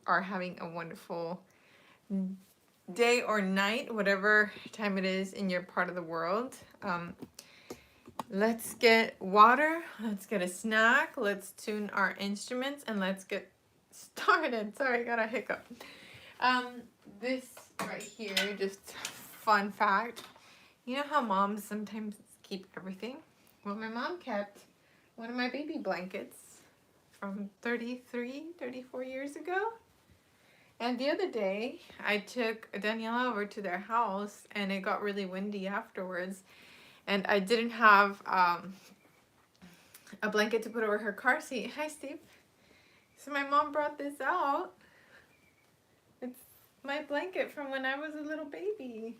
are having a wonderful day or night, whatever time it is in your part of the world. Let's get water, let's get a snack, let's tune our instruments, and let's get started. Sorry, I got a hiccup. This right here, just fun fact. You know how moms sometimes keep everything? Well, my mom kept one of my baby blankets from 34 years ago. And the other day, I took Daniela over to their house, and it got really windy afterwards. And I didn't have a blanket to put over her car seat. Hi, Steve. So my mom brought this out. It's my blanket from when I was a little baby.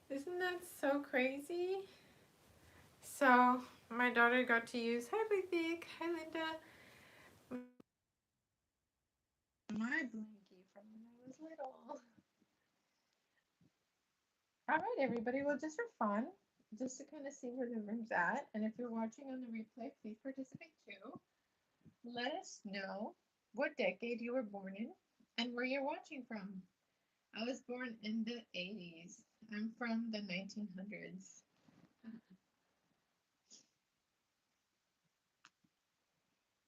Isn't that so crazy? So my daughter got to use, hi Vic, hi Linda, my blankie from when I was little. Alright everybody, well just for fun, just to kind of see where the room's at, and if you're watching on the replay, please participate too. Let us know what decade you were born in and where you're watching from. I was born in the 80s. I'm from the 1900s.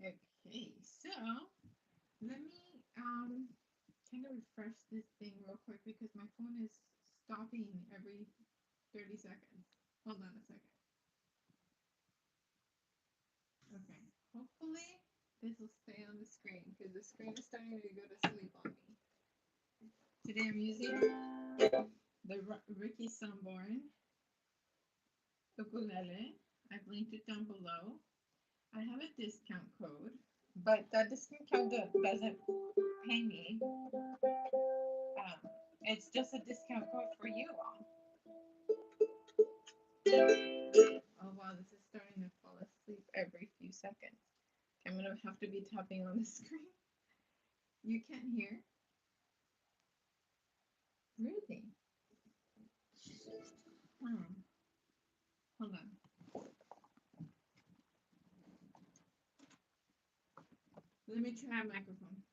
Okay, so let me kind of refresh this thing real quick because my phone is stopping every 30 seconds. Hold on a second. Okay, hopefully this will stay on the screen because the screen is starting to go to sleep on me. Today I'm using the Uke Somborn ukulele. I've linked it down below. I have a discount code, but that discount code doesn't pay me. It's just a discount code for you all. Oh wow, this is starting to fall asleep every few seconds. I'm gonna have to be tapping on the screen. You can't hear? Really? Hold on. Let me try a microphone.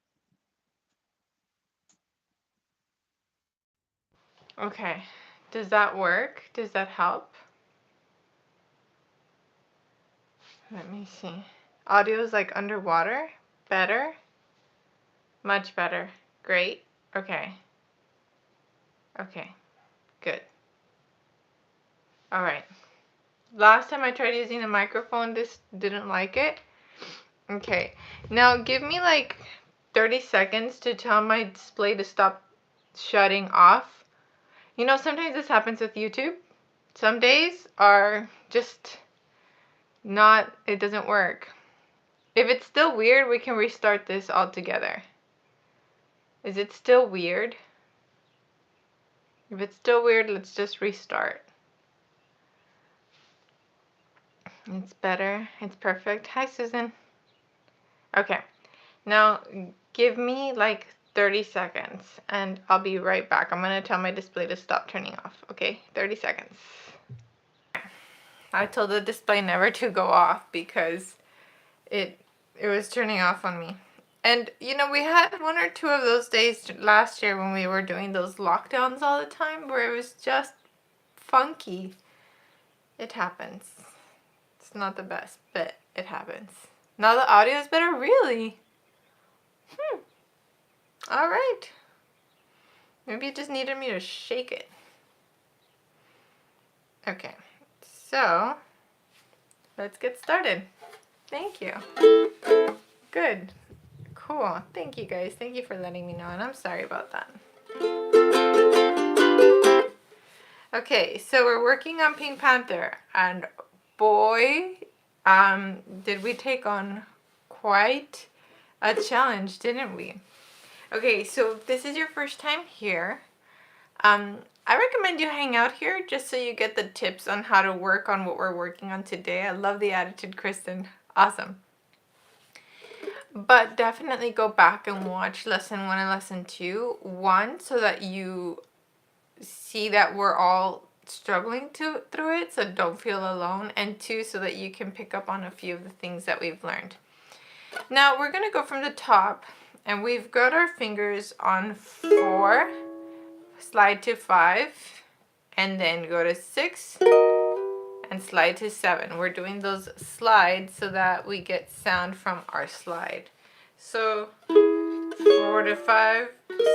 Okay, does that work? Does that help? Let me see. Audio is like underwater? Better? Much better. Great. Okay. Okay. Good. Alright. Last time I tried using the microphone, this didn't like it. Okay. Now give me like 30 seconds to tell my display to stop shutting off. You know, sometimes this happens with YouTube. Some days are just not, it doesn't work. If it's still weird, we can restart this altogether. Is it still weird? If it's still weird, let's just restart. It's better. It's perfect. Hi, Susan. Okay. Now, give me like 30 seconds and I'll be right back. I'm going to tell my display to stop turning off. Okay? 30 seconds. I told the display never to go off because it was turning off on me. And, you know, we had one or two of those days last year when we were doing those lockdowns all the time where it was just funky. It happens. It's not the best, but it happens. Now the audio is better? Really? Alright. Maybe you just needed me to shake it. Okay. So, let's get started. Thank you. Good. Cool. Thank you guys. Thank you for letting me know, and I'm sorry about that. Okay, so we're working on Pink Panther, and boy, did we take on quite a challenge, didn't we? Okay, so if this is your first time here, I recommend you hang out here just so you get the tips on how to work on what we're working on today. I love the attitude, Kristen. Awesome. But definitely go back and watch lesson 1 and lesson 2. 1, so that you see that we're all struggling through it, so don't feel alone. And 2, so that you can pick up on a few of the things that we've learned. Now we're going to go from the top And we've got our fingers on 4, slide to 5, and then go to 6 and slide to 7. We're doing those slides so that we get sound from our slide. So 4 to 5,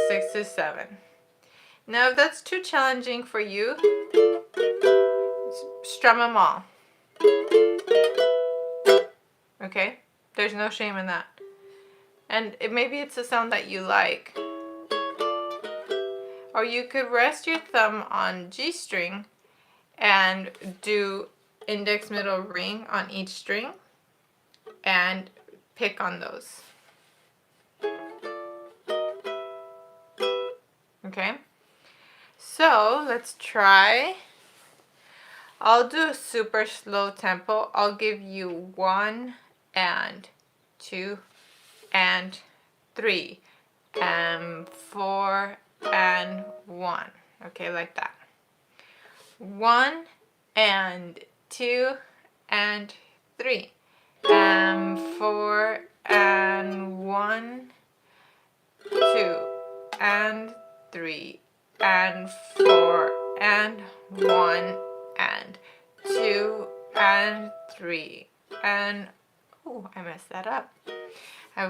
6 to 7. Now if that's too challenging for you, strum them all. Okay? There's no shame in that. And maybe it's a sound that you like. Or you could rest your thumb on G string and do index, middle, ring on each string and pick on those. Okay? So let's try. I'll do a super slow tempo. I'll give you 1 and 2 and 3 and 4 and 1. Okay, like that. 1 and 2 and 3 and 4 and 1, 2 and 3 and 4 and 1 and 2 and 3 and oh, I messed that up. I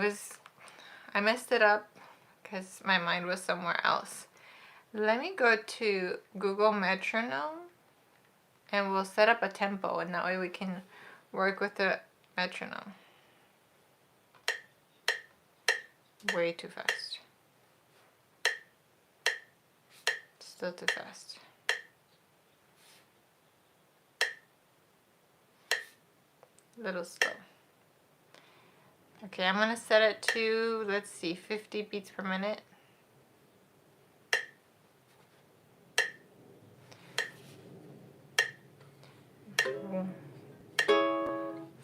messed it up because my mind was somewhere else. Let me go to Google Metronome and we'll set up a tempo, and that way we can work with the metronome. Way too fast. Still too fast. Little slow. Okay, I'm gonna set it to, let's see, 50 beats per minute.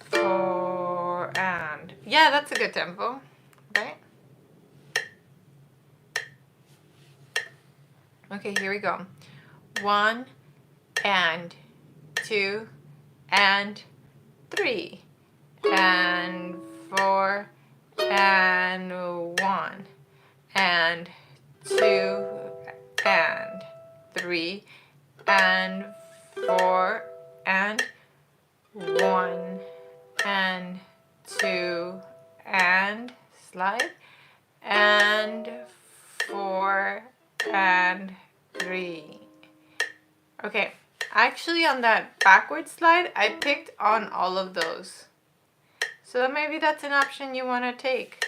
Four and yeah, that's a good tempo, right? Okay, here we go. 1 and 2 and 3 and 4 and 1 and 2 and 3 and 4 and 1 and 2 and slide and 4 and 3. Okay, actually on that backward slide, I picked on all of those. So maybe that's an option you want to take.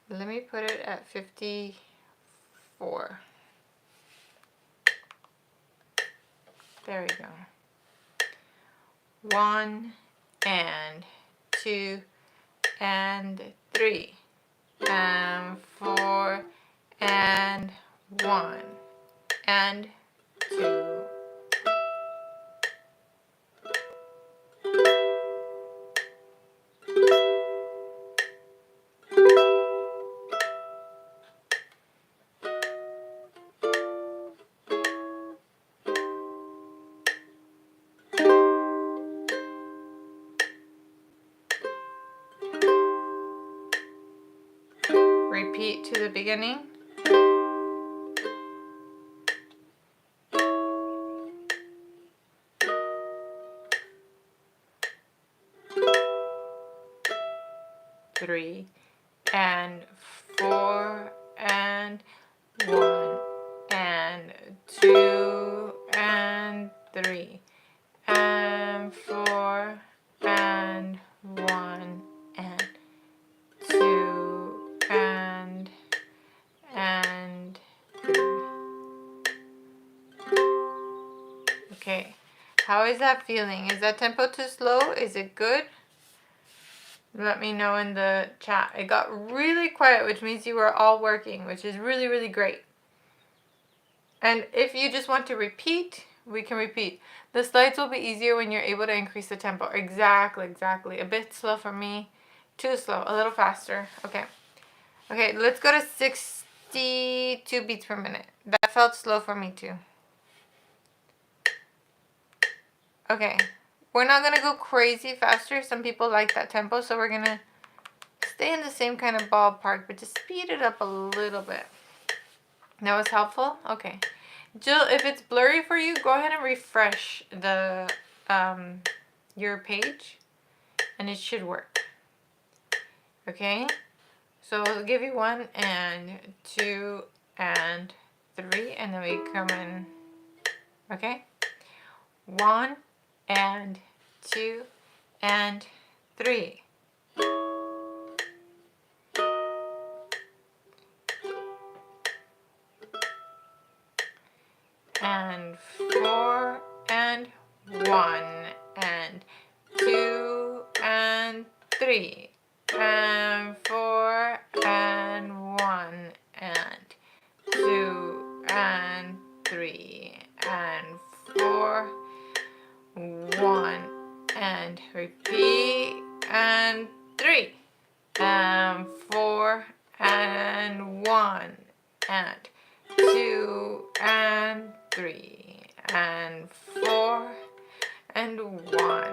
Let me put it at 54. There we go. 1 and 2 and 3 and 4 and 1 and 2. Repeat to the beginning. Three and 4 and 1 and 2 and 3 and 4 and 1 and 2 and 3. Okay, how is that feeling? Is that tempo too slow? Is it good? Let me know in the chat. It got really quiet, which means you were all working, which is really, really great. And if you just want to repeat, we can repeat. The slides will be easier when you're able to increase the tempo. Exactly, exactly. A bit slow for me. Too slow. A little faster. Okay. Okay, let's go to 62 beats per minute. That felt slow for me too. Okay. We're not going to go crazy faster. Some people like that tempo, so we're going to Stay in the same kind of ballpark, but just speed it up a little bit. That was helpful? Okay. Jill, if it's blurry for you, go ahead and refresh the your page, and it should work. Okay? So I'll give you 1 and 2 and 3, and then we come in. Okay? 1 and 2 and 3. And 4 and 1 and 2 and 3 and 4 and 1 and 2 and 3 and 4 1 and repeat and 3 and 4 and 1 and 2 and 3 and 4 and 1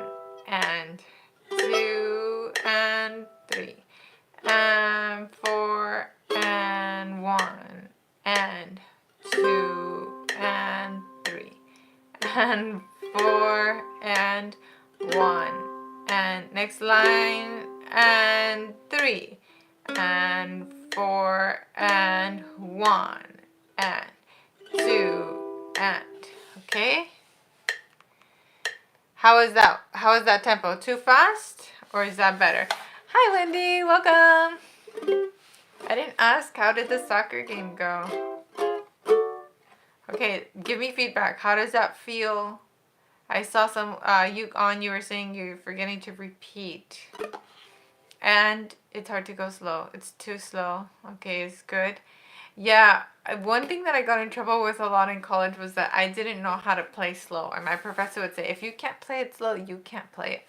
and 2 and 3 and 4 and 1 and 2 and 3 and 4 and 1 and next line and 3 and 4 and 1 and 2 and okay. How is that tempo? Too fast or is that better? Hi Wendy, welcome. I didn't ask, how did the soccer game go? Okay, give me feedback. How does that feel? I saw some you were saying you're forgetting to repeat. And it's hard to go slow. It's too slow. Okay, it's good. Yeah, one thing that I got in trouble with a lot in college was that I didn't know how to play slow. And my professor would say, if you can't play it slow, you can't play it.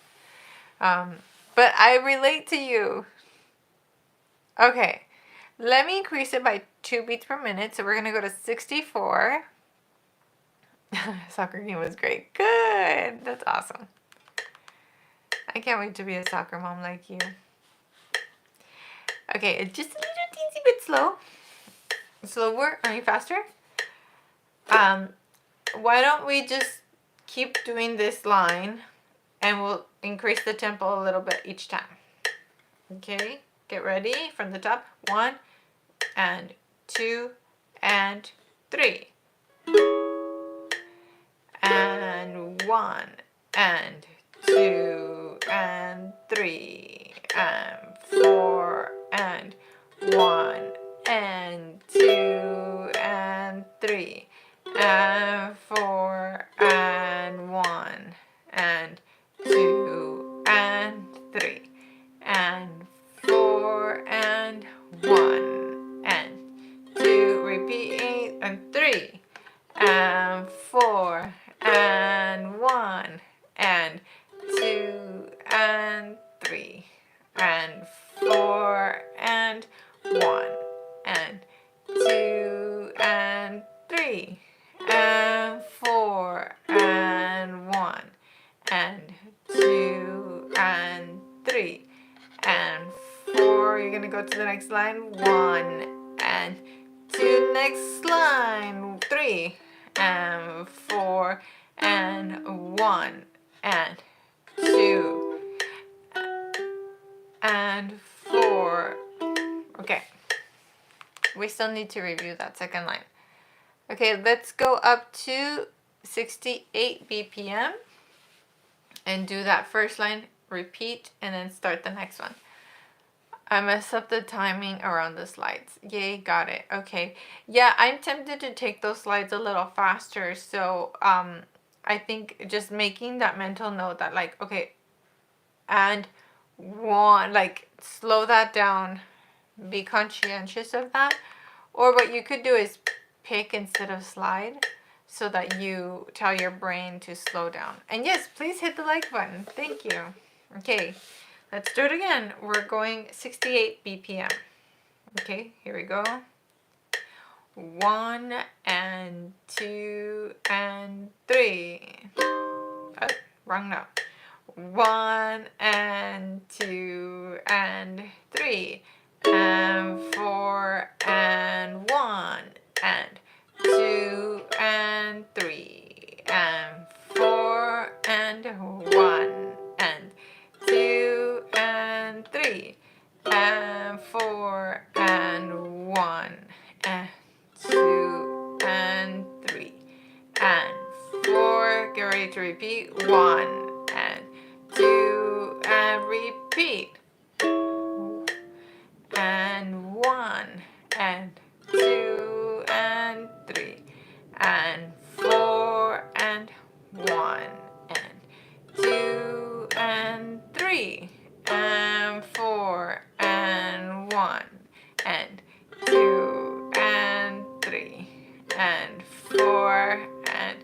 But I relate to you. Okay, let me increase it by 2 beats per minute. So we're going to go to 64. Soccer game was great. Good. That's awesome. I can't wait to be a soccer mom like you. Okay, it's just a little teensy bit slow. Slower? Are you faster? Why don't we just keep doing this line and we'll increase the tempo a little bit each time. Okay, get ready from the top. 1 and 2 and 3. And 1 and 2 and 3 and 4 and 1 and 2 and 3 and 4 and 1 and 2 and 3 and 4 and 1 and 2, repeat 8 and 3 and 4 and 1 and 2 and 3 and 4 and 1 and 2 and 3 and 4 and 1 and 2 and 3 and 4. You're gonna go to the next line. 1 and 2. Next line. 3 and 4 and 1 and 2 and 4. Okay. We still need to review that second line. Okay, let's go up to 68 BPM and do that first line, repeat, and then start the next one. I messed up the timing around the slides. Yay, got it. Okay. Yeah, I'm tempted to take those slides a little faster. So I think just making that mental note that like, okay, and 1, like slow that down. Be conscientious of that. Or what you could do is pick instead of slide so that you tell your brain to slow down. And yes, please hit the like button. Thank you. Okay. Let's do it again. We're going 68 BPM. Okay, here we go. 1 and 2 and 3. Oh, wrong note. 1 and 2 and 3 and 4 and 1 and 2 and 3 and 4 and 1 and 2 and 3 and 4 and 1 and 2 and 3 and 4. Get ready to repeat. 1 and 2 and repeat. And 1 and 2 and 3 and 4 and 1 and 2 and 3 and 4 and 1 and 2 and 3 and 4 and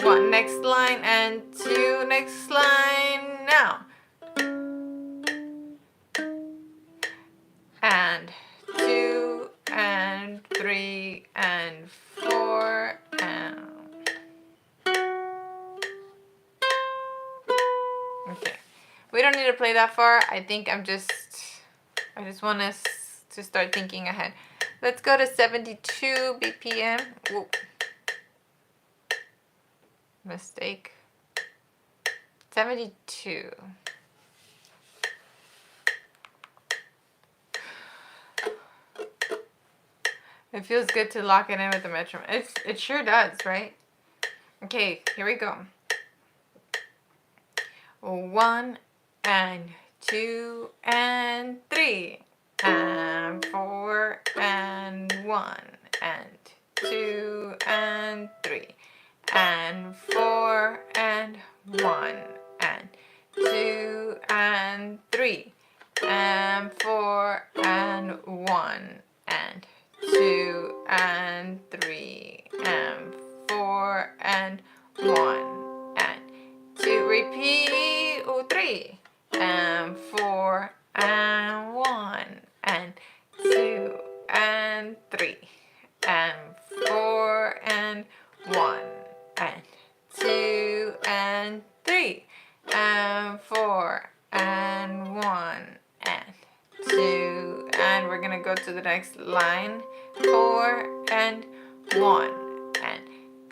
1. Next line and 2. Next line now. And 2 and 3 and 4 and okay. We don't need to play that far. I think I just want us to start thinking ahead. Let's go to 72 BPM. Whoa. Mistake. 72. It feels good to lock it in with the metronome. It sure does, right? Okay, here we go. 1 and 2 and 3 and 4 and 1 and 2 and 3 and 4 and 1 and 2 and 3 and 4 and 1 and 2 and 3 and 4 and 1 and 2. Repeat. 3 and 4 and 1 and 2 and 3 and 4 and 1 and 2 and 3 and 4 and 1 and 2, and we're gonna go to the next line. 4 and 1 and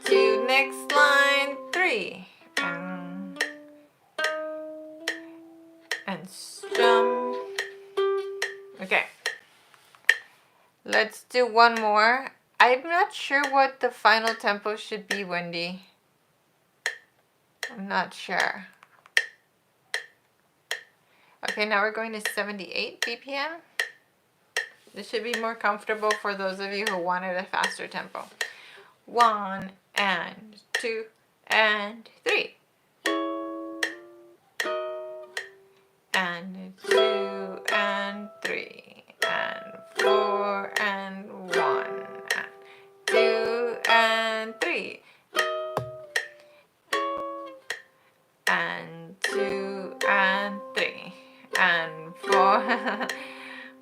2. Next line. 3 and strum. Okay, let's do one more. I'm not sure what the final tempo should be, Wendy. I'm not sure. Okay, now we're going to 78 BPM. This should be more comfortable for those of you who wanted a faster tempo. 1 and 2 and 3 and 2 and 3 and 4 and 1 and 2 and 3 and 2 and 3 and 4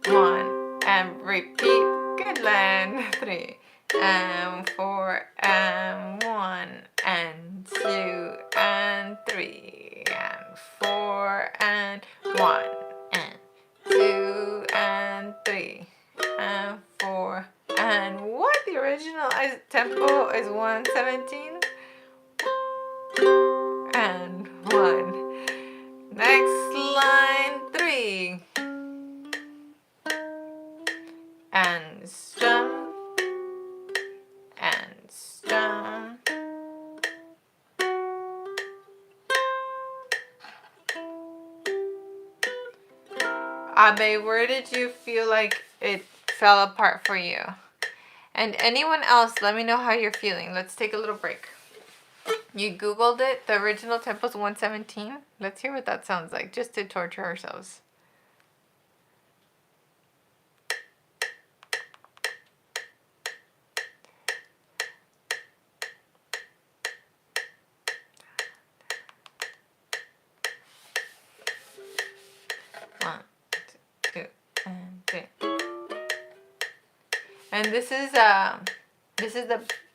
1 and repeat. Good line. 3 and 4 and 1 and 2 and 3 and 4 and 1 and 2 and 3 and 4 and what? The original tempo is 117 and 1. Next line. 3 and strum and strum. Abe, where did you feel like it fell apart for you? And anyone else, let me know how you're feeling. Let's take a little break. You Googled it. The original tempo is 117. Let's hear what that sounds like, just to torture ourselves. One, two, and 3. And this is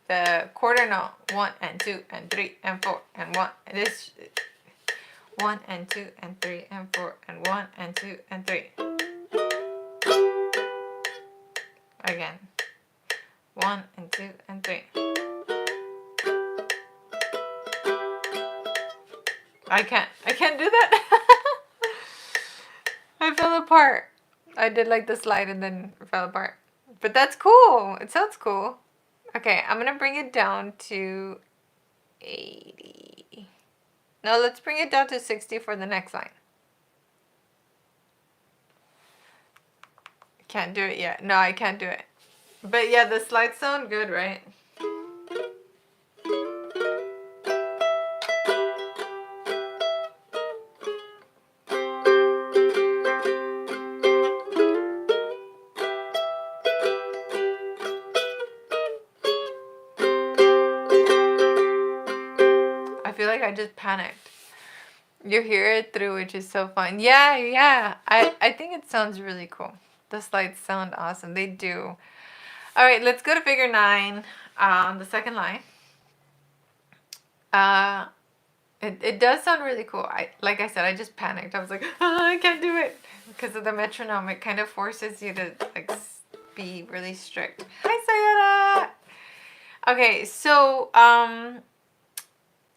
the quarter note. 1 and 2 and 3 and 4 and 1. This 1 and 2 and 3 and 4 and 1 and 2 and 3. Again. 1 and 2 and 3. I can't do that. I fell apart. I did like the slide and then fell apart. But that's cool. It sounds cool. Okay, I'm gonna bring it down to 80. No, let's bring it down to 60 for the next line. Can't do it yet. No, I can't do it. But yeah, the slides sound good, right? I feel like I just panicked. You hear it through, which is so fun. Yeah. I think it sounds really cool. The slides sound awesome. They do. All right, let's go to figure 9 on the second line. It does sound really cool. Like I said, I just panicked. I was like, oh, I can't do it because of the metronome. It kind of forces you to like be really strict. Hi, Sayada. Okay, so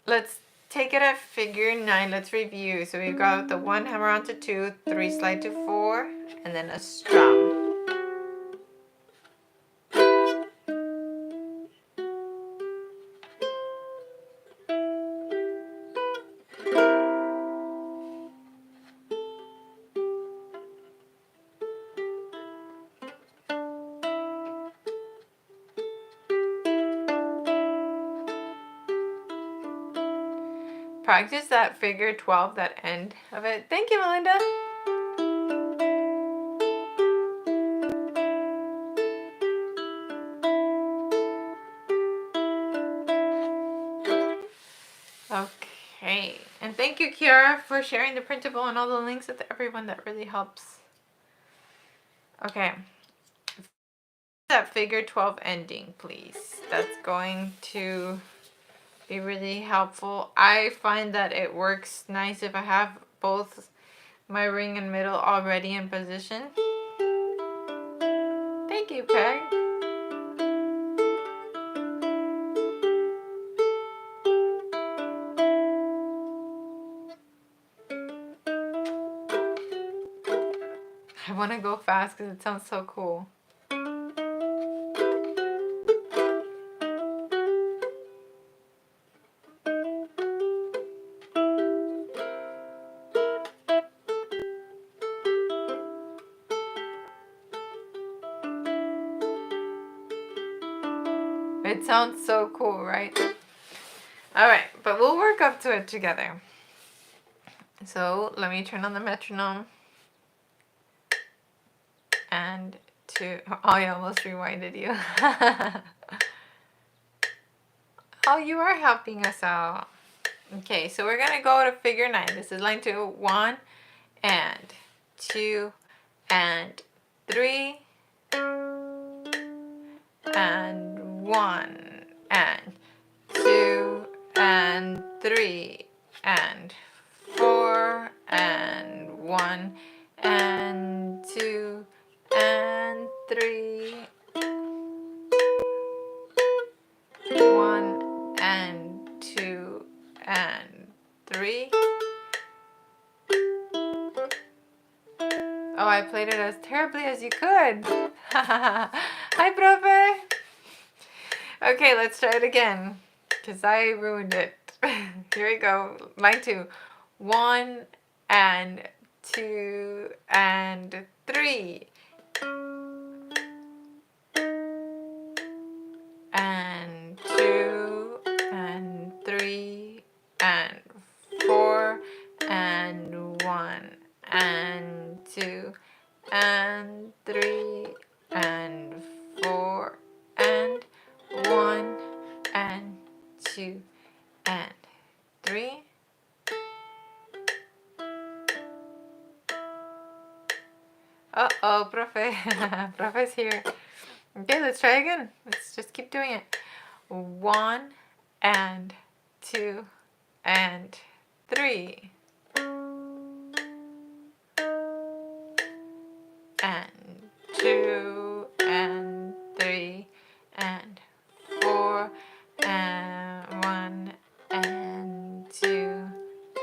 let's take it at figure 9. Let's review. So we've got the 1 hammer onto 2, 3 slide to 4, and then a strum. Practice that figure 12, that end of it. Thank you, Melinda. Okay, and thank you, Kiara, for sharing the printable and all the links with everyone. That really helps. Okay, that figure 12 ending, please. That's going to be really helpful. I find that it works nice if I have both my ring and middle already in position. Thank you, Peg. I want to go fast because it sounds so cool. It sounds so cool, right? Alright, but we'll work up to it together. So let me turn on the metronome. And oh, I almost rewinded you. Oh, you are helping us out. Okay, so we're gonna go to figure 9. This is line 2. 1 and 2 and 3 and 1 and 2 and 3 and 4 and 1 and 2 and 3, 1 and 2 and 3. Oh, I played it as terribly as you could. Hi, profe. Okay, let's try it again because I ruined it. Here we go. Line 2. 1 and 2 and 3. And 2 and 3 and 4 and 1 and 2 and 3 and 4 and 1 and 2 and 3. Uh-oh, profe. Profe's here. Okay, let's try again. Let's just keep doing it. 1 and 2 and 3. and 2 and 3 and 4 and 1 and 2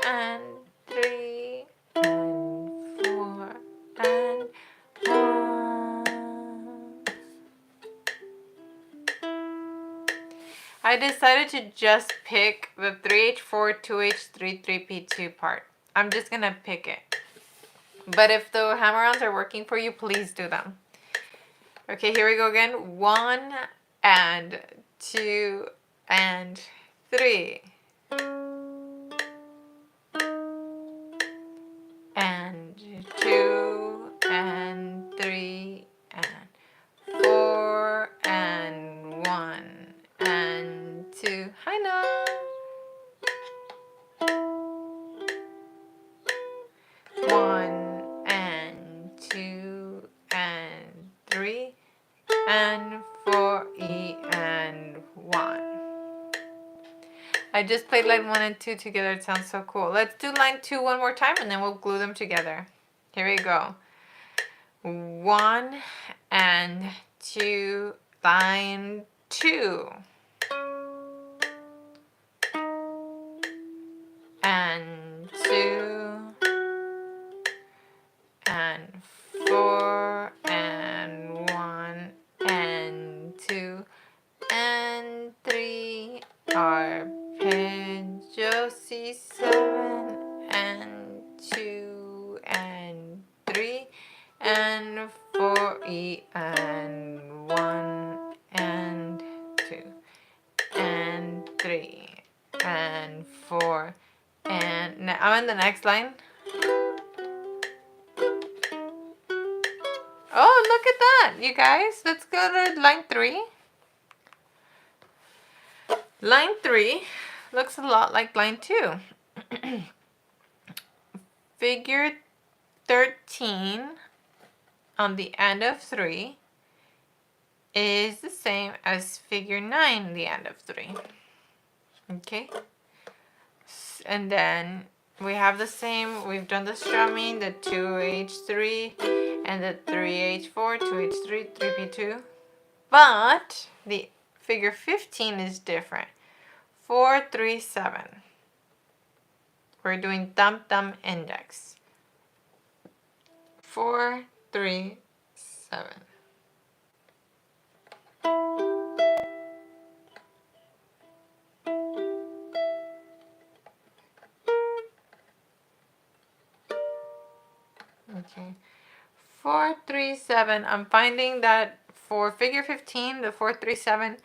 and 3 and 4 and 1. I decided to just pick the 3H4, 2H3, 3P2 part. I'm just gonna pick it. But if the hammer-ons are working for you, please do them. Okay, here we go again. 1 and 2 and 3. And 2 and 3 and 4 and 1 and 2. Hi, Noah. 1 and 2 and 3 and 4, E and 1. I just played line 1 and 2 together. It sounds so cool. Let's do line 2 one more time and then we'll glue them together. Here we go. 1 and 2, line 2. And 2 and 4 and 1 and 2 and 3 arpeggio C7 and 2 and 3 and 4 E and 1 and 2 and 3 and 4 and now I'm in the next line. Oh, look at that, you guys. Let's go to line 3. Line 3 looks a lot like line 2. Figure 13 on the end of 3 is the same as figure 9 on the end of 3. Okay? And then we have the same, we've done the strumming, the 2H3 and the 3H4, 2H3, 3P2. But the figure 15 is different. 4, 3, 7. We're doing thumb, thumb, index. 4, 3, 7. Okay. 4, 3, 7. I'm finding that for figure 15, the 4, 3, 7,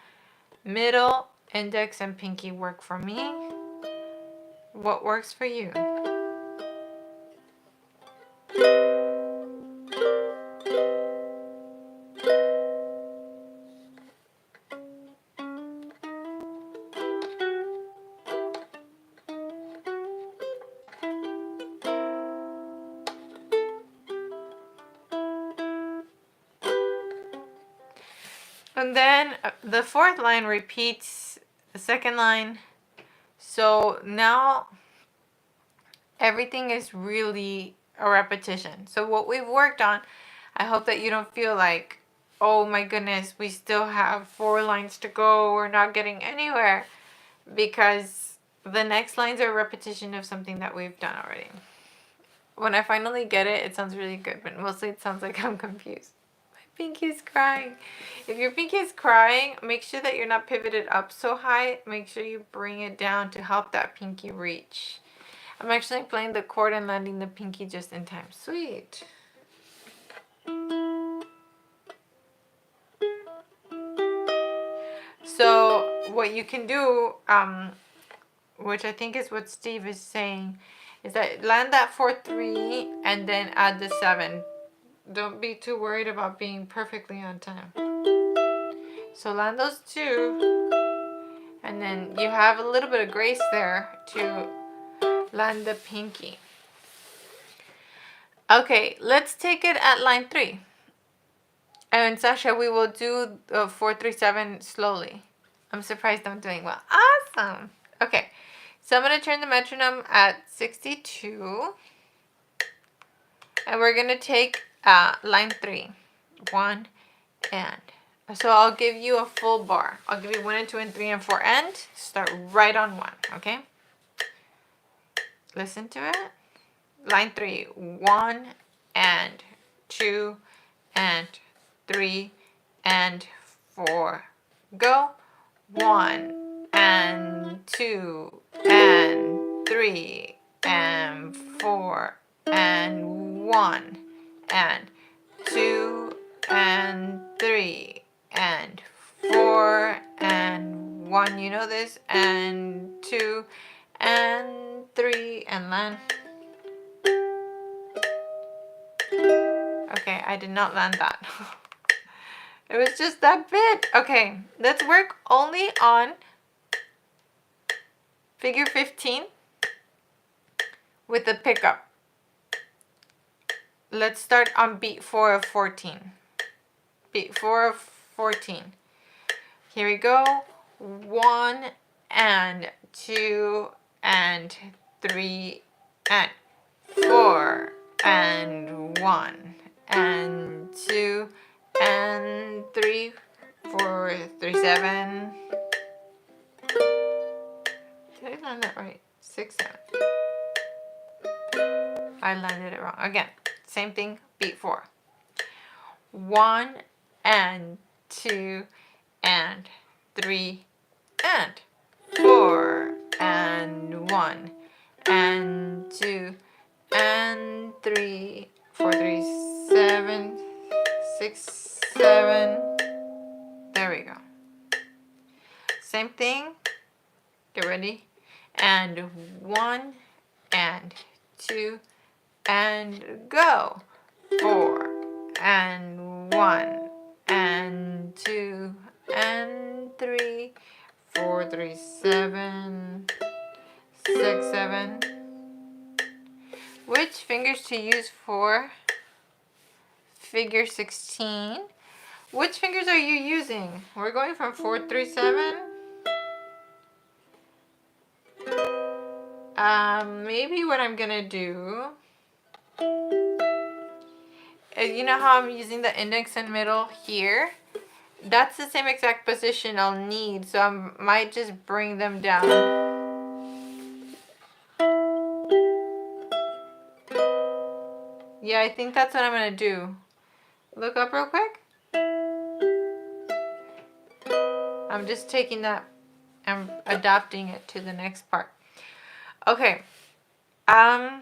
middle, index, and pinky work for me. What works for you? And then the fourth line repeats the second line. So now everything is really a repetition. So what we've worked on, I hope that you don't feel like, oh my goodness, we still have 4 lines to go. We're not getting anywhere. Because the next lines are a repetition of something that we've done already. When I finally get it, it sounds really good. But mostly it sounds like I'm confused. Pinky's crying. If your pinky is crying, make sure that you're not pivoted up so high. Make sure you bring it down to help that pinky reach. I'm actually playing the chord and landing the pinky just in time. Sweet. So what you can do, which I think is what Steve is saying, is that land that 4-3 and then add the 7. Don't be too worried about being perfectly on time. So land those 2, and then you have a little bit of grace there to land the pinky. Okay, let's take it at line 3. And Sasha, we will do 4-3-7 slowly. I'm surprised I'm doing well. Awesome. Okay, So I'm going to turn the metronome at 62. And we're going to take line 3. 1 and. So I'll give you a full bar. I'll give you 1 and 2 and 3 and 4 and start right on 1, okay? Listen to it. Line 3. 1 and 2 and 3 and 4. Go. 1 and 2 and 3 and 4 and 1 and 2 and 3 and 4 and 1. You know this. And 2 and 3 and land. Okay, I did not land that. It was just that bit. Okay, let's work only on figure 15 with the pickup. Let's start on beat 4 of 14. Beat 4 of 14. Here we go. 1 and 2 and 3 and 4 and 1 and 2 and 3, 4, 3, 7. Did I land that right? 6, 7. I landed it wrong. Again, same thing, beat 4. 1 and 2 and 3 and 4 and 1 and 2 and 3, 4, 3, 7, 6, 7. There we go. Same thing. Get ready. And 1 and 2 and go. 4 and 1 and 2 and 3, 4, 3, 7, 6, 7. Which fingers to use for figure 16? Which fingers are you using? We're going from 4, 3, 7. Maybe what I'm gonna do, you know how I'm using the index and middle here? That's the same exact position I'll need, so I might just bring them down. Yeah, I think that's what I'm gonna do. Look up real quick. I'm just taking that and adapting it to the next part. Okay. I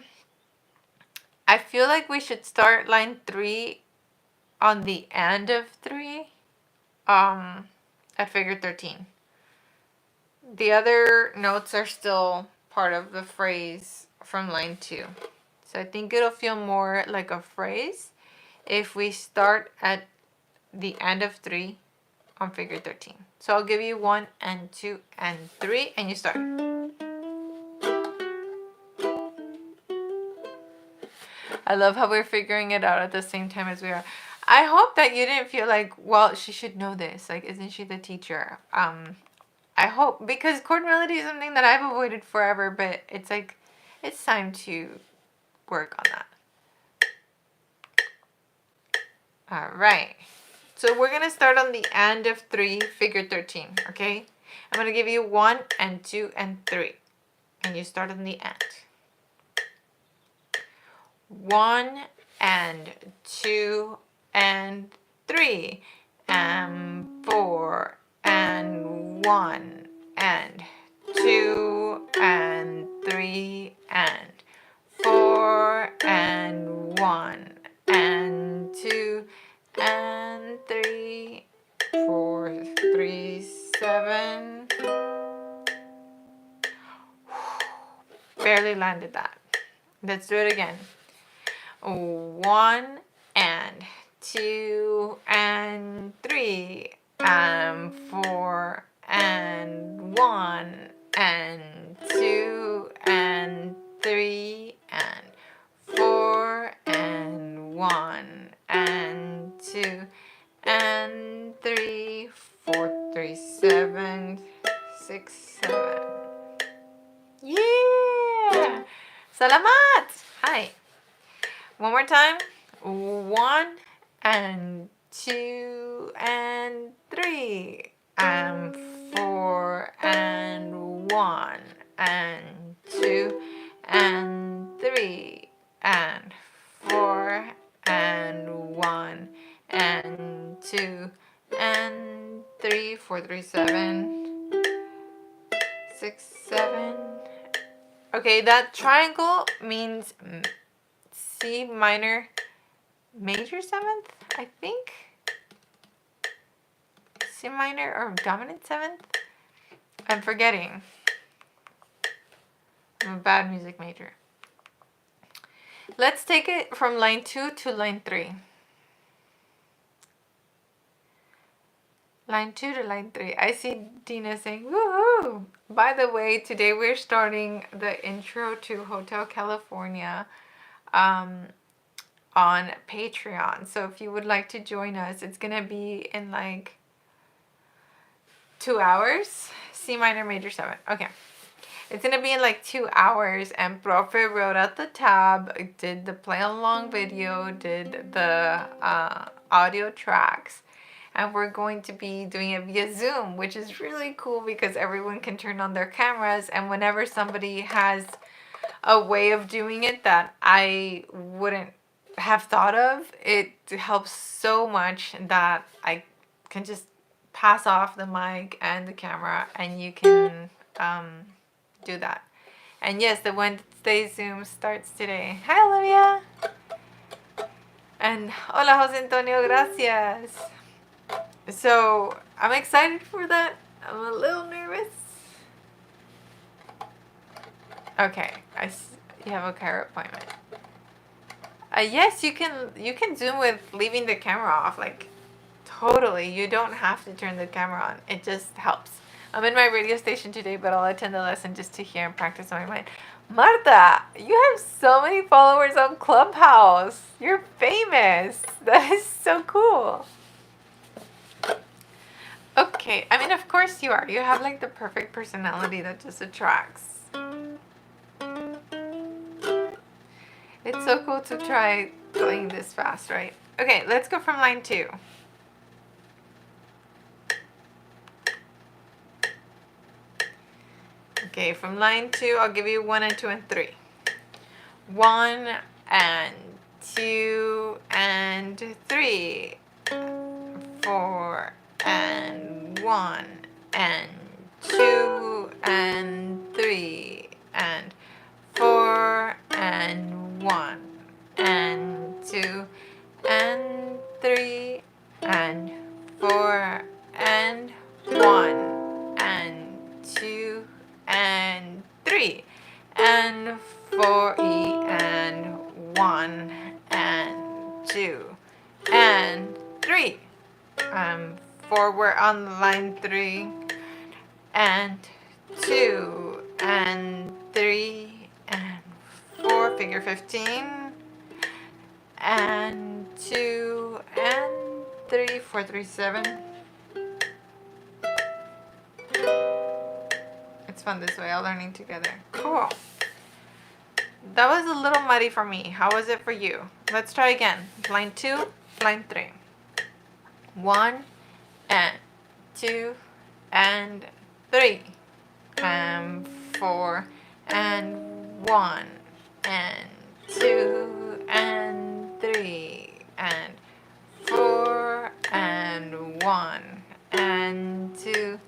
feel like we should start line 3 on the end of 3 at figure 13. The other notes are still part of the phrase from line 2. So I think it'll feel more like a phrase if we start at the end of 3 on figure 13. So I'll give you 1 and 2 and 3 and you start. I love how we're figuring it out at the same time as we are. I hope that you didn't feel like, well, she should know this. Like, isn't she the teacher? I hope, because chord melody is something that I've avoided forever, but it's like, it's time to work on that. All right. So we're going to start on the end of 3, figure 13, okay? I'm going to give you 1 and 2 and 3, and you start on the end. 1 and 2 and 3 and 4 and 1 and 2 and 3 and 4 and 1 and 2 and 3, 4, 3, 7. Barely landed that. Let's do it again. 1 and 2 and 3 and 4 and 1 and 2 and 3 and 4 and 1 and 2 and 3, 4, 3, 7, 6, 7. Yeah! Salamat! Hi. One more time. 1 and 2 and 3 and 4 and 1 and 2 and 3 and 4 and 1 and 2 and 3, 4, 3, 7, 6, 7. Okay, that triangle means C minor major 7th, I think. C minor or dominant 7th? I'm forgetting. I'm a bad music major. Let's take it from line 2 to line 3. Line 2 to line 3. I see Dina saying, woohoo! By the way, today we're starting the intro to Hotel California on Patreon. So if you would like to join us, it's going to be in like 2 hours. C minor major 7. Okay. It's going to be in like 2 hours, and Profe wrote out the tab, did the play along video, did the audio tracks, and we're going to be doing it via Zoom, which is really cool because everyone can turn on their cameras, and whenever somebody has a way of doing it that I wouldn't have thought of, it helps so much that I can just pass off the mic and the camera, and you can do that. And yes, the Wednesday Zoom starts today. Hi, Olivia. And hola, Jose Antonio, gracias. So I'm excited for that. I'm a little nervous. Okay, you have a chiro appointment. Yes, you can Zoom with leaving the camera off. Like, totally. You don't have to turn the camera on. It just helps. I'm in my radio station today, but I'll attend the lesson just to hear and practice on my mind. Marta, you have so many followers on Clubhouse. You're famous. That is so cool. Okay, I mean, of course you are. You have like the perfect personality that just attracts. It's so cool to try playing this fast, right? Okay, let's go from line 2. Okay, from line 2, I'll give you 1 and 2 and 3. 1 and 2 and 3. 4 and 1 and 2 and 3 and 4 and 1 and 2 and 3 and 4 and 1 and 2 and 3 and 4 and 1 and 2 and 3. 4, we're on line 3 and 2 and 3 and 4, figure 15 and 2 and 3, 4, 3, 7. It's fun this way, all learning together. Cool. That was a little muddy for me. How was it for you? Let's try again. Line 2, line 3. 1 and 2 and 3 and 4 and 1 and 2 and 3 and 4 and 1 and 2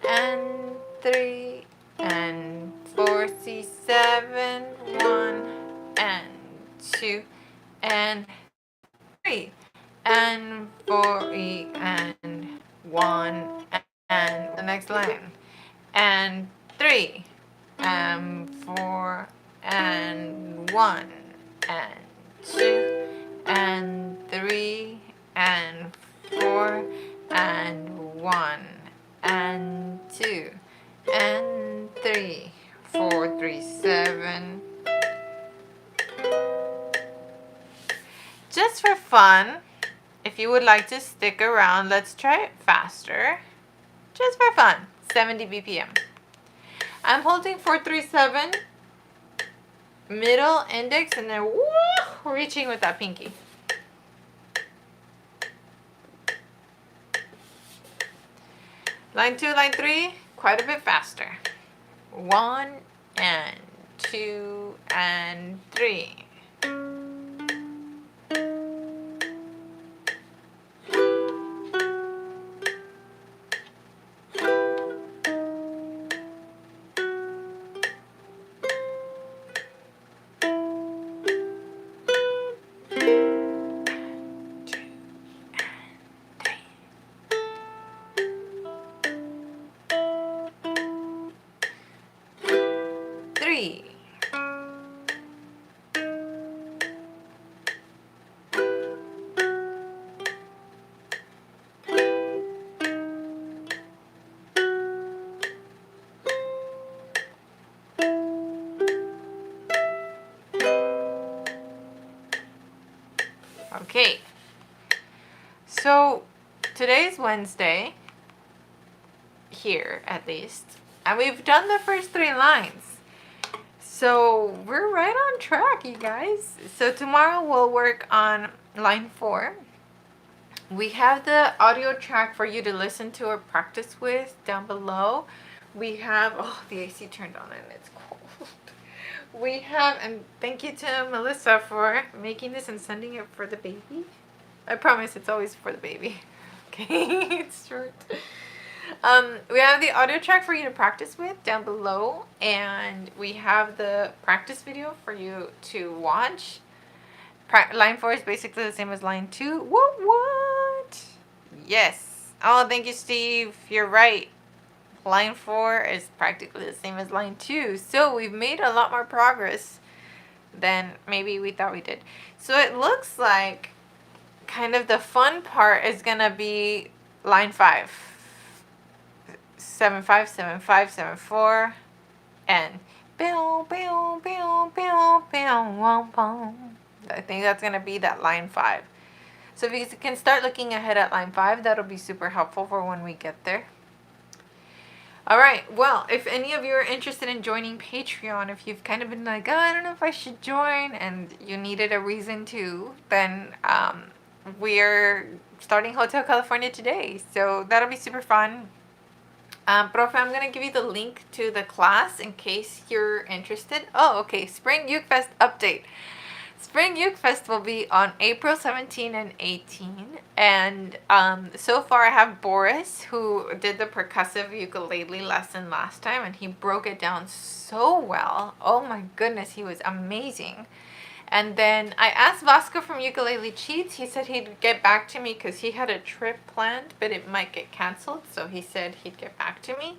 and 3 and 4, C7, 1 and 2 and 3 and 4, E and 1 and the next line and 3 and 4 and 1 and 2 and 3 and 4 and 1 and 2 and 3, 4, 3, 7. Just for fun, if you would like to stick around, let's try it faster. Just for fun, 70 BPM. I'm holding 4-3-7, middle, index, and then woo, reaching with that pinky. Line 2, line 3, quite a bit faster. 1 and 2 and 3. Okay, so today's Wednesday, here at least, and we've done the first 3 lines. So we're right on track, you guys. So tomorrow we'll work on line 4. We have the audio track for you to listen to or practice with down below. We have, oh, the AC turned on and it's cold. We have, and thank you to Melissa for making this and sending it for the baby. I promise it's always for the baby. Okay, it's short. We have the audio track for you to practice with down below, and we have the practice video for you to watch. Line 4 is basically the same as line 2. What? Yes. Oh, thank you, Steve. You're right. Line 4 is practically the same as line 2. So we've made a lot more progress than maybe we thought we did. So it looks like kind of the fun part is going to be line 5. 7 5 7 5 7 4 and bill bill bill bill bill. I think that's going to be that line 5. So if you can start looking ahead at line 5, that'll be super helpful for when we get there. Alright, well, if any of you are interested in joining Patreon, if you've kind of been like, oh, I don't know if I should join, and you needed a reason to, then we're starting Hotel California today. So that'll be super fun. Profe, I'm going to give you the link to the class in case you're interested. Oh, okay, Spring Uke Fest update. Spring Uke Fest will be on April 17 and 18. And so far I have Boris, who did the percussive ukulele lesson last time, and he broke it down so well. Oh my goodness, he was amazing. And then I asked Vasco from Ukulele Cheats. He said he'd get back to me because he had a trip planned, but it might get canceled. So he said he'd get back to me.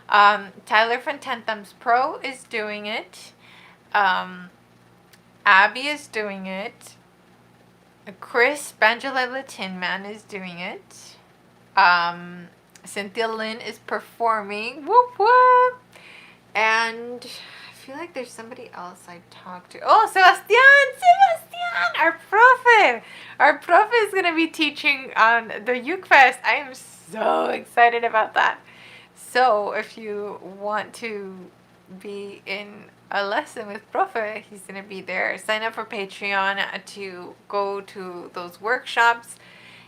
Tyler from 10 Thumbs Pro is doing it. Abby is doing it. Chris Banjalella Tin Man is doing it. Cynthia Lynn is performing. Whoop whoop. And I feel like there's somebody else I talked to. Oh, Sebastian! Our profe! Our profe is going to be teaching on the Uke Fest. I am so excited about that. So if you want to be in a lesson with profe, he's going to be there. Sign up for Patreon to go to those workshops.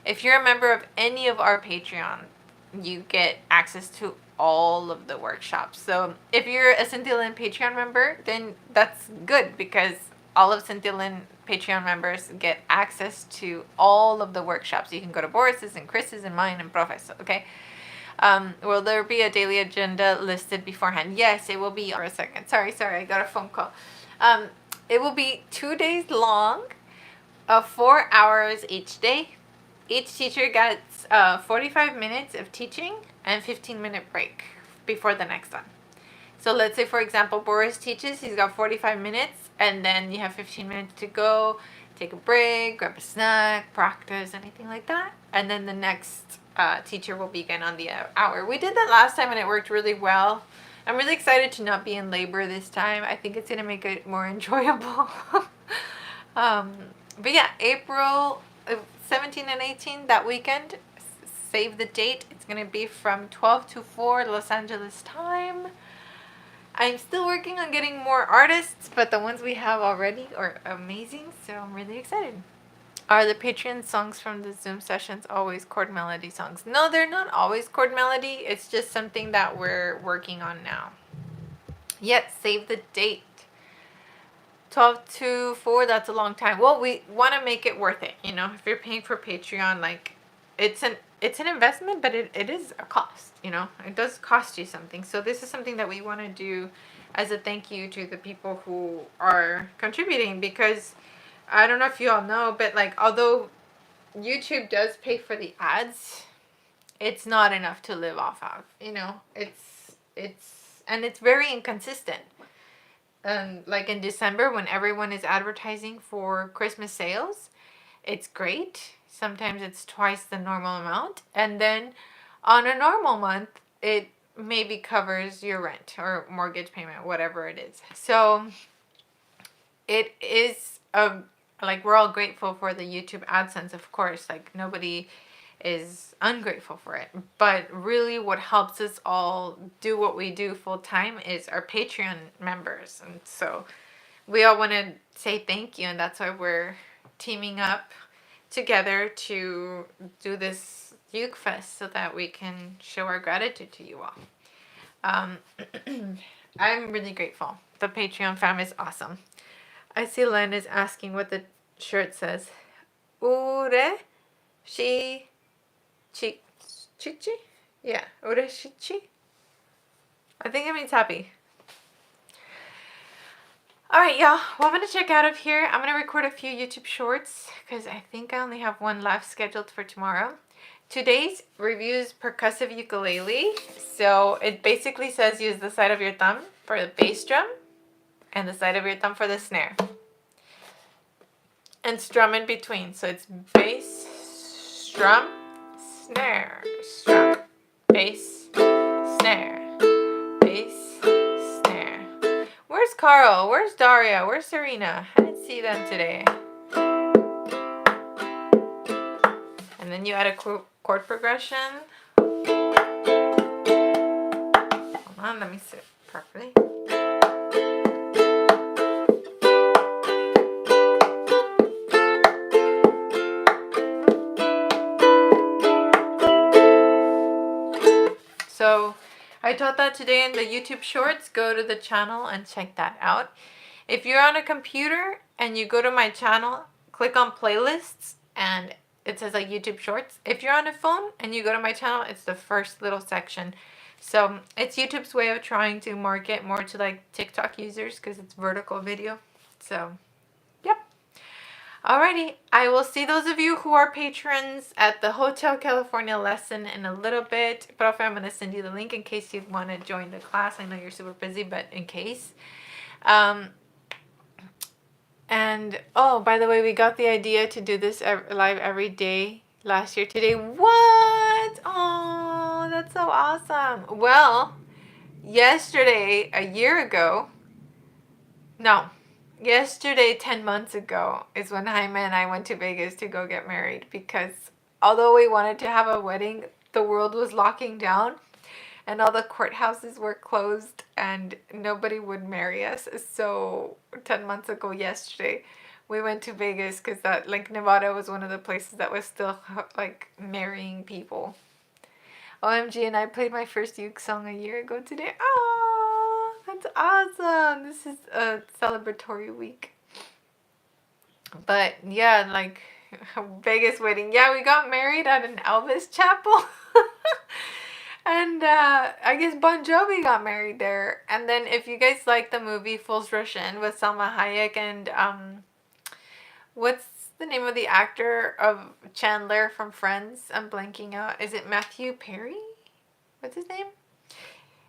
If you're a member of any of our Patreon, you get access to all of the workshops. So if you're a Cynthia Lynn Patreon member, then that's good because all of Cynthia Lynn Patreon members get access to all of the workshops. You can go to Boris's and Chris's and mine and Profe's, okay? Will there be a daily agenda listed beforehand? Yes, it will be. For a second. Sorry, I got a phone call. It will be 2 days long, 4 hours each day. Each teacher gets 45 minutes of teaching and 15-minute break before the next one. So let's say, for example, Boris teaches, he's got 45 minutes, and then you have 15 minutes to go, take a break, grab a snack, practice, anything like that. And then the next teacher will begin on the hour. We did that last time and it worked really well. I'm really excited to not be in labor this time. I think it's going to make it more enjoyable. But yeah, April 17 and 18, that weekend, save the date. It's going to be from 12 to 4 Los Angeles time. I'm still working on getting more artists, but the ones we have already are amazing, so I'm really excited. Are the Patreon songs from the Zoom sessions always chord melody songs? No, they're not always chord melody. It's just something that we're working on now. Yet, save the date. 12 to 4, that's a long time. Well, we want to make it worth it, you know. If you're paying for Patreon, like, it's an investment, but it is a cost, you know. It does cost you something. So this is something that we want to do as a thank you to the people who are contributing, because I don't know if you all know, but like, although YouTube does pay for the ads, it's not enough to live off of, you know. And it's very inconsistent. Like in December, when everyone is advertising for Christmas sales, it's great. Sometimes it's twice the normal amount. And then on a normal month, it maybe covers your rent or mortgage payment, whatever it is. So it is like, we're all grateful for the YouTube AdSense, of course. Like, nobody is ungrateful for it. But really what helps us all do what we do full time is our Patreon members. And so we all want to say thank you, and that's why we're teaming up together to do this Uke Fest, so that we can show our gratitude to you all. I'm really grateful. The Patreon fam is awesome. I see Len is asking what the shirt says. Ure shi chi chichi? Yeah, ure shichi? I think it means happy. Alright, y'all. Well, I'm going to check out of here. I'm going to record a few YouTube shorts, because I think I only have one left scheduled for tomorrow. Today's review is Percussive Ukulele. So it basically says use the side of your thumb for the bass drum and the side of your thumb for the snare. And strum in between. So it's bass, strum, snare, strum, bass, snare, bass, snare. Where's Carl? Where's Daria? Where's Serena? I didn't see them today. And then you add a chord progression. Hold on, let me sit properly. So I taught that today in the YouTube shorts. Go to the channel and check that out. If you're on a computer and you go to my channel, click on playlists and it says like YouTube shorts. If you're on a phone and you go to my channel, it's the first little section. So it's YouTube's way of trying to market more to like TikTok users, because it's vertical video. So yep. Alrighty, I will see those of you who are patrons at the Hotel California lesson in a little bit. Profe, I'm going to send you the link in case you want to join the class. I know you're super busy, but in case. And, oh, by the way, we got the idea to do this live every day last year today. What? Oh, that's so awesome. Well, yesterday, a year ago, no. Yesterday, 10 months ago, is when Jaime and I went to Vegas to go get married, because although we wanted to have a wedding, the world was locking down and all the courthouses were closed and nobody would marry us. So 10 months ago yesterday, we went to Vegas, because that, like, Nevada was one of the places that was still like marrying people. OMG, and I played my first Uke song a year ago today. Oh, that's awesome. This is a celebratory week. But yeah, like, Vegas wedding. Yeah, we got married at an Elvis chapel. And I guess Bon Jovi got married there. And then if you guys like the movie Fools Rush In with Salma Hayek and what's the name of the actor of Chandler from Friends? I'm blanking out. Is it Matthew Perry? What's his name?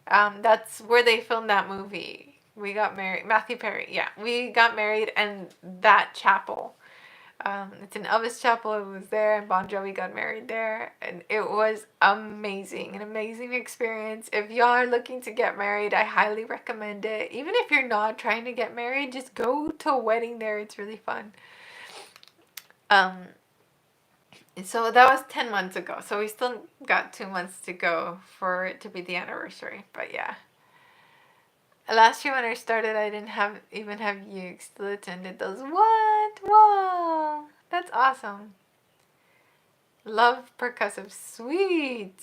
That's where they filmed that movie. We got married. Matthew Perry. Yeah, we got married in that chapel. It's an Elvis chapel. It was there, and Bon Jovi got married there, and it was amazing, an amazing experience. If y'all are looking to get married, I highly recommend it. Even if you're not trying to get married, just go to a wedding there. It's really fun. So that was 10 months ago. So we still got 2 months to go for it to be the anniversary. But yeah. Last year when I started, I didn't even have Uke. Still attended those. What? Whoa! That's awesome. Love percussive. Sweet.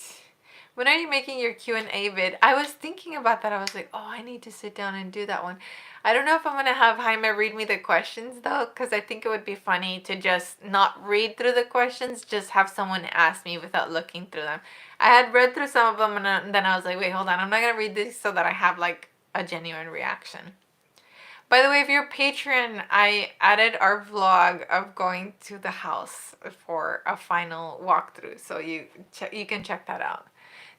When are you making your Q&A vid? I was thinking about that. I was like, oh, I need to sit down and do that one. I don't know if I'm going to have Jaime read me the questions, though, because I think it would be funny to just not read through the questions, just have someone ask me without looking through them. I had read through some of them, and then I was like, wait, hold on. I'm not going to read this so that I have, like, a genuine reaction. By the way, if you're a patron, I added our vlog of going to the house for a final walkthrough, so you can check that out.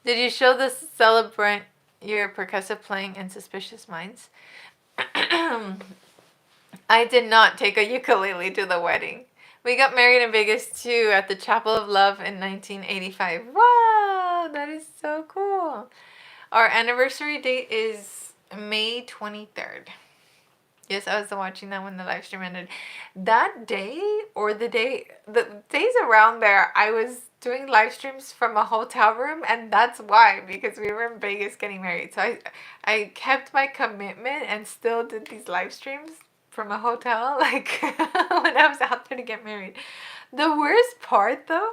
Did you show the celebrant your percussive playing in Suspicious Minds? I did not take a ukulele to the wedding. We got married in Vegas too at the Chapel of Love in 1985. Wow, that is so cool. Our anniversary date is May 23rd. Yes, I was watching that when the live stream ended. That day, or the days around there, I was doing live streams from a hotel room, and that's why, because we were in Vegas getting married. So I kept my commitment and still did these live streams from a hotel, like when I was out there to get married. The worst part, though,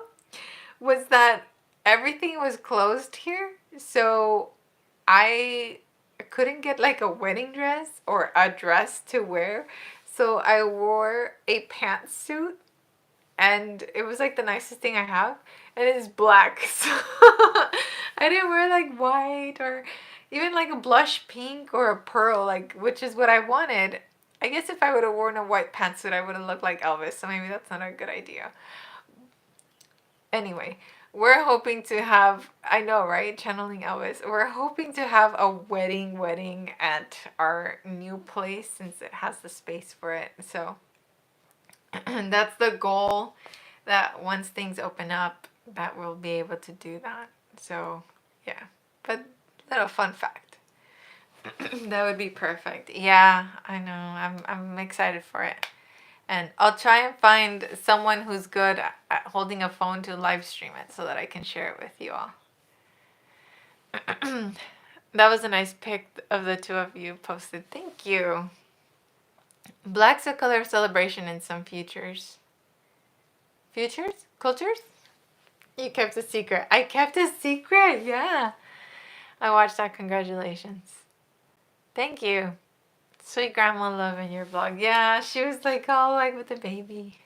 was that everything was closed here, so I couldn't get like a wedding dress or a dress to wear, so I wore a pantsuit, and it was like the nicest thing I have, and it's black. So I didn't wear like white or even like a blush pink or a pearl, like, which is what I wanted. I guess if I would have worn a white pantsuit, I would have looked like Elvis, so maybe that's not a good idea. Anyway, we're hoping to have, I know, right? Channeling Elvis. We're hoping to have a wedding at our new place since it has the space for it. So that's the goal, that once things open up, that we'll be able to do that. So yeah, but little fun fact. That would be perfect. Yeah, I know. I'm excited for it. And I'll try and find someone who's good at holding a phone to live stream it so that I can share it with you all. That was a nice pic of the two of you posted. Thank you. Black's a color of celebration in some futures. Futures? Cultures? You kept a secret. I kept a secret, yeah. I watched that. Congratulations. Thank you. Sweet grandma love in your vlog. Yeah, she was like all like with the baby.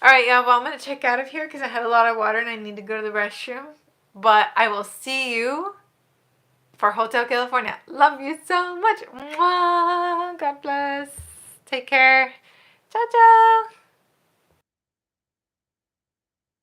Alright, yeah, well, I'm going to check out of here because I had a lot of water and I need to go to the restroom. But I will see you for Hotel California. Love you so much. Mwah. God bless. Take care. Ciao, ciao.